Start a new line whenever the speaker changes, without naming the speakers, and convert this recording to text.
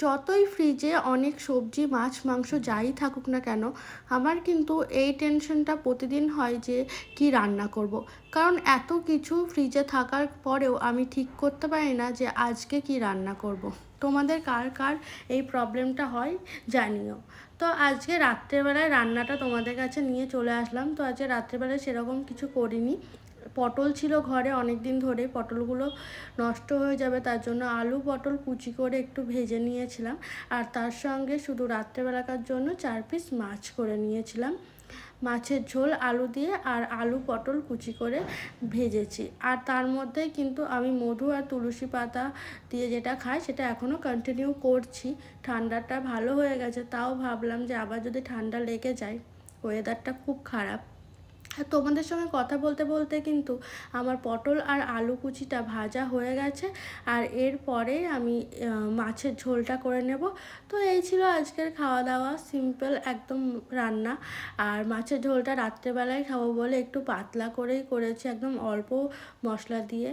যতই ফ্রিজে অনেক সবজি মাছ মাংস যাই থাকুক না কেন, আমার কিন্তু এই টেনশনটা প্রতিদিন হয় যে কি রান্না করব। কারণ এত কিছু ফ্রিজে থাকার পরেও আমি ঠিক করতে পারি না যে আজকে কি রান্না করব। তোমাদের কার কার এই প্রবলেমটা হয় জানিও। তো আজকে রাত্রেবেলায় রান্নাটা তোমাদের কাছে নিয়ে চলে আসলাম। তো আজকে রাত্রেবেলায় সেরকম কিছু করিনি। পটল ছিল ঘরে অনেক দিন ধরে, পটলগুলো নষ্ট হয়ে যাবে তার জন্য আলু পটল কুচি করে একটু ভেজে নিয়েছিলাম। আর তার সঙ্গে শুধু রাত্রেবেলাকার জন্য 4 পিস মাছ করে নিয়েছিলাম। মাছের ঝোল আলু দিয়ে আর আলু পটল কুচি করে ভেজেছি। আর তার মধ্যে কিন্তু আমি মধু আর তুলসী পাতা দিয়ে যেটা খাই সেটা এখনও কন্টিনিউ করছি। ঠান্ডাটা ভালো হয়ে গেছে, তাও ভাবলাম যে আবার যদি ঠান্ডা লেগে যায়, ওয়েদারটা খুব খারাপ। আর তোমাদের সঙ্গে কথা বলতে বলতে কিন্তু আমার পটল আর আলু কুচিটা ভাজা হয়ে গেছে। আর এরপরে আমি মাছের ঝোলটা করে নেব। তো এই ছিল আজকের খাওয়া দাওয়া, সিম্পল একদম রান্না। আর মাছের ঝোলটা রাত্রেবেলায় খাবো বলে একটু পাতলা করেই করেছি, একদম অল্প মশলা দিয়ে।